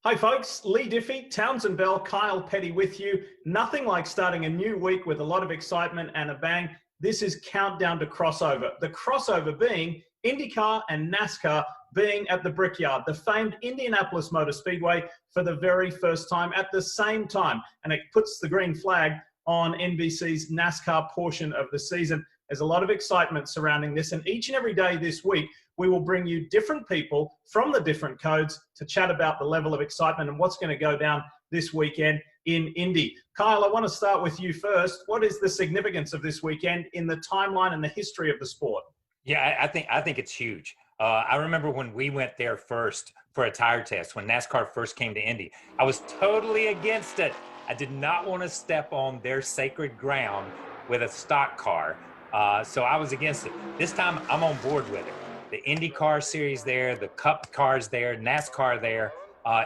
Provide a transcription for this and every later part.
Hi folks, Leigh Diffey, Townsend Bell, Kyle Petty with you. Nothing like starting a new week with a lot of excitement and a bang. This is Countdown to Crossover. The crossover being IndyCar and NASCAR being at the Brickyard, the famed Indianapolis Motor Speedway, for the very first time at the same time. And it puts the green flag on NBC's NASCAR portion of the season. There's a lot of excitement surrounding this, and each and every day this week, we will bring you different people from the different codes to chat about the level of excitement and what's going to go down this weekend in Indy. Kyle, I want to start with you first. What is the significance of this weekend in the timeline and the history of the sport? Yeah, I think it's huge. I remember when we went there first for a tire test, when NASCAR first came to Indy. I was totally against it. I did not want to step on their sacred ground with a stock car, so I was against it. This time, I'm on board with it. The IndyCar series there, the Cup cars there, NASCAR there.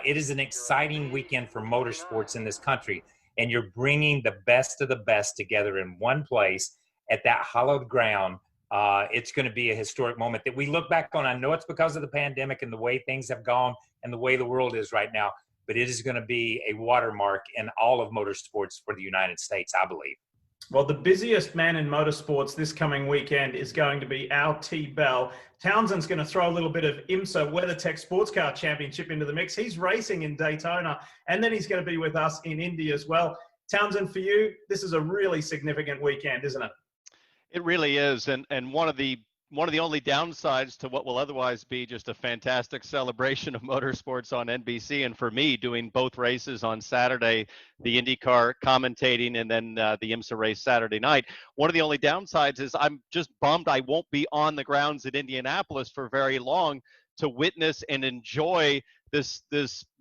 It is an exciting weekend for motorsports in this country, and you're bringing the best of the best together in one place at that hallowed ground. It's going to be a historic moment that we look back on. I know it's because of the pandemic and the way things have gone and the way the world is right now, but it is going to be a watermark in all of motorsports for the United States, I believe. Well, the busiest man in motorsports this coming weekend is going to be our T. Bell. Townsend's going to throw a little bit of IMSA WeatherTech Sports Car Championship into the mix. He's racing in Daytona, and then he's going to be with us in Indy as well. Townsend, for you, this is a really significant weekend, isn't it? It really is, and one of the only downsides to what will otherwise be just a fantastic celebration of motorsports on NBC, and for me, doing both races on Saturday, the IndyCar commentating, and then the IMSA race Saturday night. One of the only downsides is I'm just bummed I won't be on the grounds at Indianapolis for very long to witness and enjoy this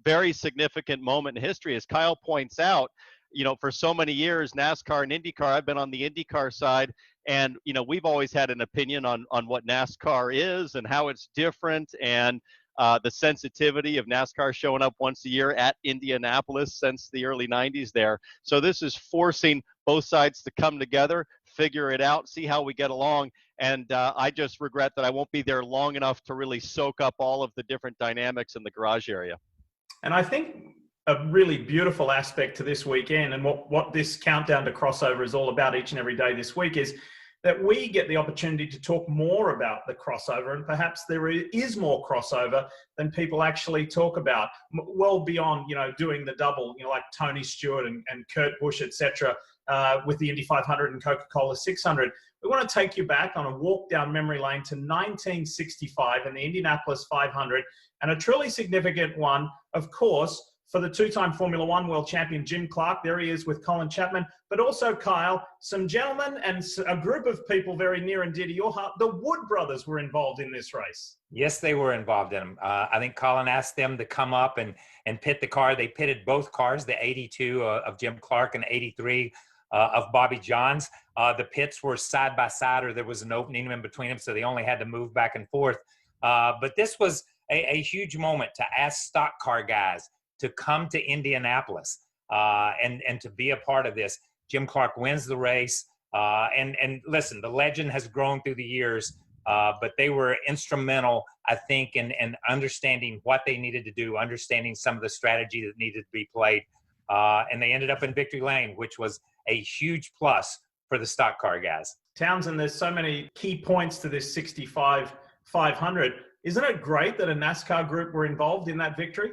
very significant moment in history. As Kyle points out, you know, for so many years, NASCAR and IndyCar, I've been on the IndyCar side, and, you know, we've always had an opinion on what NASCAR is and how it's different, and the sensitivity of NASCAR showing up once a year at Indianapolis since the early 90s there. So this is forcing both sides to come together, figure it out, see how we get along. And I just regret that I won't be there long enough to really soak up all of the different dynamics in the garage area. And I think a really beautiful aspect to this weekend, and what this countdown to crossover is all about each and every day this week, is that we get the opportunity to talk more about the crossover, and perhaps there is more crossover than people actually talk about, well beyond, you know, doing the double, you know, like Tony Stewart and Kurt Busch, etc., with the Indy 500 and Coca-Cola 600. We want to take you back on a walk down memory lane to 1965 in the Indianapolis 500, and a truly significant one, of course, for the two-time Formula One world champion, Jim Clark. There he is with Colin Chapman, but also Kyle, some gentlemen and a group of people very near and dear to your heart. The Wood brothers were involved in this race. Yes, they were involved in them. I think Colin asked them to come up and pit the car. They pitted both cars, the 82 of Jim Clark and 83 of Bobby Johns. The pits were side by side, or there was an opening in between them, so they only had to move back and forth. But this was a huge moment to ask stock car guys to come to Indianapolis and to be a part of this. Jim Clark wins the race. And listen, the legend has grown through the years, but they were instrumental, I think, in understanding what they needed to do, understanding some of the strategy that needed to be played. And they ended up in victory lane, which was a huge plus for the stock car guys. Townsend, there's so many key points to this 65 500. Isn't it great that a NASCAR group were involved in that victory?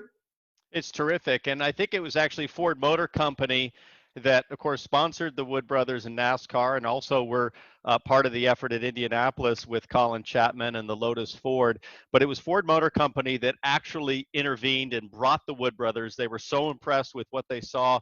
It's terrific, and I think it was actually Ford Motor Company that, of course, sponsored the Wood brothers and NASCAR, and also were part of the effort at Indianapolis with Colin Chapman and the Lotus Ford. But it was Ford Motor Company that actually intervened and brought the Wood brothers. They were so impressed with what they saw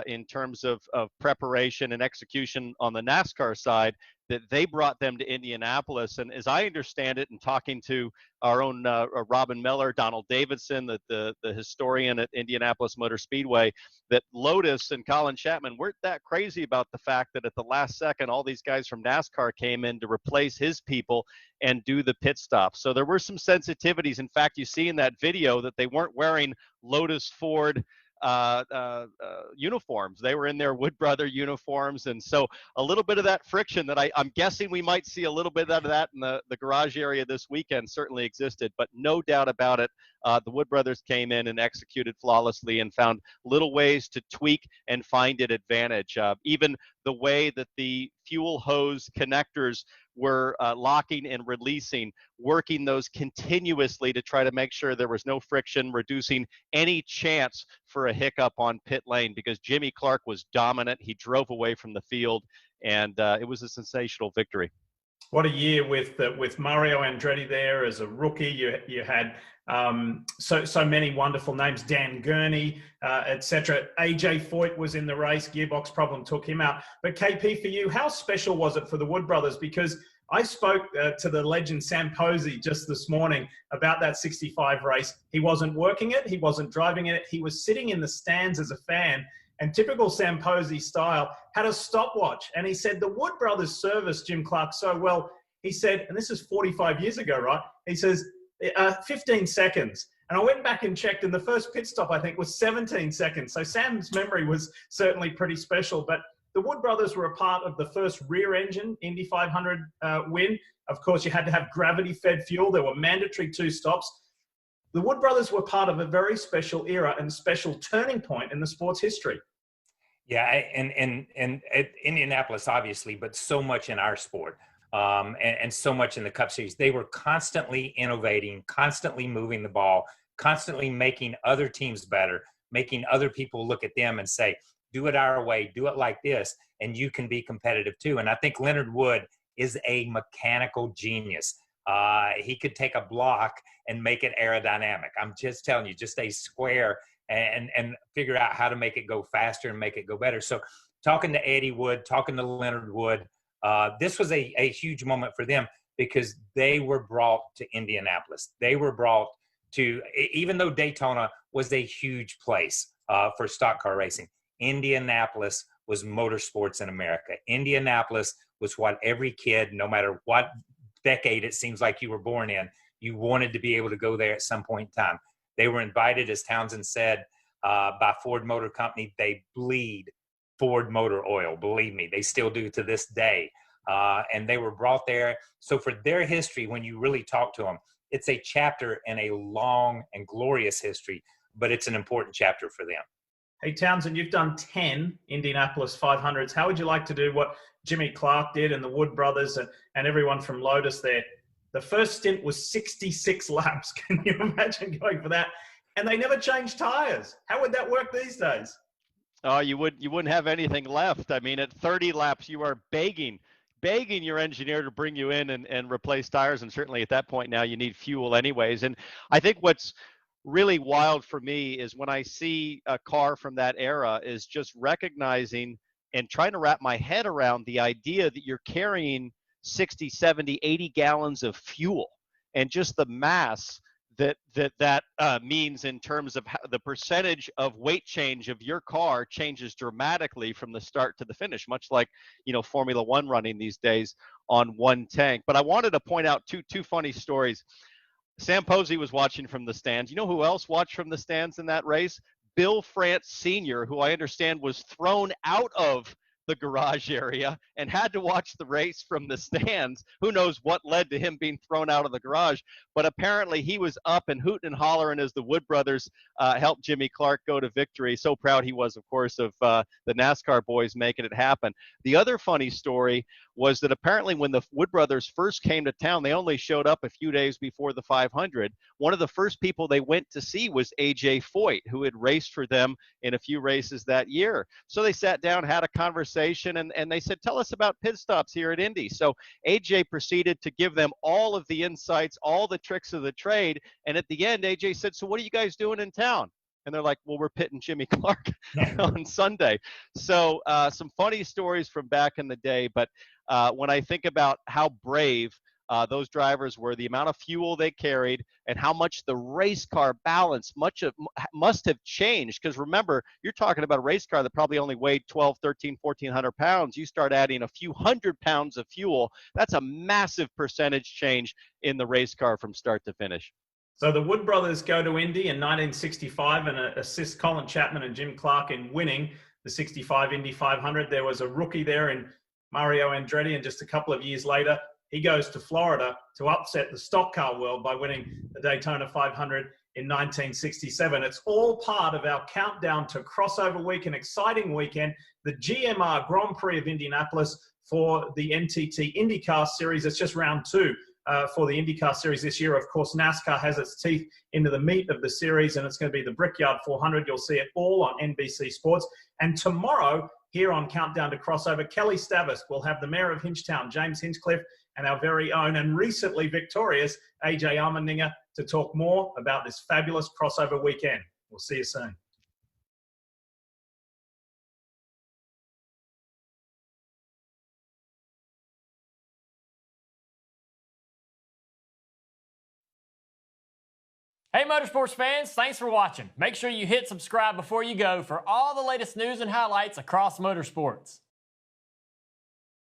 in terms of preparation and execution on the NASCAR side that they brought them to Indianapolis. And as I understand it, and talking to our own Robin Miller, Donald Davidson, the historian at Indianapolis Motor Speedway, that Lotus and Colin Chapman weren't that crazy about the fact that at the last second, all these guys from NASCAR came in to replace his people and do the pit stop. So there were some sensitivities. In fact, you see in that video that they weren't wearing Lotus Ford uniforms. They were in their Wood Brother uniforms. And so a little bit of that friction that I'm guessing we might see a little bit of that in the garage area this weekend certainly existed, but no doubt about it. The Wood Brothers came in and executed flawlessly and found little ways to tweak and find an advantage. Even the way that the fuel hose connectors were locking and releasing, working those continuously to try to make sure there was no friction, reducing any chance for a hiccup on pit lane, because Jimmy Clark was dominant. He drove away from the field, and it was a sensational victory. What a year with Mario Andretti there as a rookie. You had so many wonderful names, Dan Gurney, etc. AJ Foyt was in the race. Gearbox problem took him out. But KP, for you, how special was it for the Wood Brothers? Because I spoke to the legend Sam Posey just this morning about that 65 race. He wasn't working it. He wasn't driving it. He was sitting in the stands as a fan. And typical Sam Posey style, had a stopwatch. And he said the Wood Brothers serviced Jim Clark so well. He said, and this is 45 years ago, right? He says, 15 seconds. And I went back and checked, and the first pit stop, I think, was 17 seconds. So Sam's memory was certainly pretty special. But the Wood Brothers were a part of the first rear-engine Indy 500 win. Of course, you had to have gravity-fed fuel. There were mandatory 2 stops. The Wood Brothers were part of a very special era and special turning point in the sport's history. Yeah, and at Indianapolis, obviously, but so much in our sport, and so much in the Cup Series. They were constantly innovating, constantly moving the ball, constantly making other teams better, making other people look at them and say, do it our way, do it like this, and you can be competitive too. And I think Leonard Wood is a mechanical genius. He could take a block and make it aerodynamic. I'm just telling you, just a square and figure out how to make it go faster and make it go better. So talking to Eddie Wood, talking to Leonard Wood, this was a huge moment for them because they were brought to Indianapolis. They were brought to, even though Daytona was a huge place for stock car racing, Indianapolis was motorsports in America. Indianapolis was what every kid, no matter what decade it seems like you were born in, you wanted to be able to go there at some point in time. They were invited, as Townsend said, by Ford Motor Company. They bleed Ford motor oil, believe me. They still do to this day. And they were brought there. So for their history, when you really talk to them, it's a chapter in a long and glorious history, but it's an important chapter for them. Hey, Townsend, you've done 10 Indianapolis 500s. How would you like to do what Jimmy Clark did and the Wood Brothers and everyone from Lotus there? The first stint was 66 laps. Can you imagine going for that? And they never changed tires. How would that work these days? Oh, you wouldn't have anything left. I mean, at 30 laps, you are begging your engineer to bring you in and replace tires. And certainly at that point now, you need fuel anyways. And I think what's really wild for me is when I see a car from that era is just recognizing and trying to wrap my head around the idea that you're carrying 60, 70, 80 gallons of fuel, and just the mass that means in terms of how the percentage of weight change of your car changes dramatically from the start to the finish, much like, Formula One running these days on one tank. But I wanted to point out two funny stories. Sam Posey was watching from the stands. You know who else watched from the stands in that race? Bill France Sr., who I understand was thrown out of the garage area and had to watch the race from the stands. Who knows what led to him being thrown out of the garage, but apparently he was up and hooting and hollering as the Wood Brothers helped Jimmy Clark go to victory. So proud he was, of course, of the NASCAR boys making it happen. The other funny story was that apparently when the Wood Brothers first came to town, they only showed up a few days before the 500. One of the first people they went to see was AJ Foyt, who had raced for them in a few races that year. So they sat down, had a conversation, and they said, tell us about pit stops here at Indy. So AJ proceeded to give them all of the insights, all the tricks of the trade. And at the end, AJ said, so what are you guys doing in town? And they're like, well, we're pitting Jimmy Clark on Sunday. So some funny stories from back in the day. But when I think about how brave those drivers were, the amount of fuel they carried, and how much the race car balance must have changed. Because remember, you're talking about a race car that probably only weighed 12, 13, 1,400 pounds. You start adding a few hundred pounds of fuel. That's a massive percentage change in the race car from start to finish. So the Wood brothers go to Indy in 1965 and assist Colin Chapman and Jim Clark in winning the 65 Indy 500. There was a rookie there in Mario Andretti, and just a couple of years later, he goes to Florida to upset the stock car world by winning the Daytona 500 in 1967. It's all part of our countdown to crossover week, an exciting weekend, the GMR Grand Prix of Indianapolis for the NTT IndyCar Series. It's just round two for the IndyCar Series this year. Of course, NASCAR has its teeth into the meat of the series, and it's going to be the Brickyard 400. You'll see it all on NBC Sports. And tomorrow, here on Countdown to Crossover, Kelly Stavis will have the Mayor of Hinchtown, James Hinchcliffe, and our very own and recently victorious AJ Allmendinger to talk more about this fabulous crossover weekend. We'll see you soon. Hey Motorsports fans, thanks for watching. Make sure you hit subscribe before you go for all the latest news and highlights across motorsports.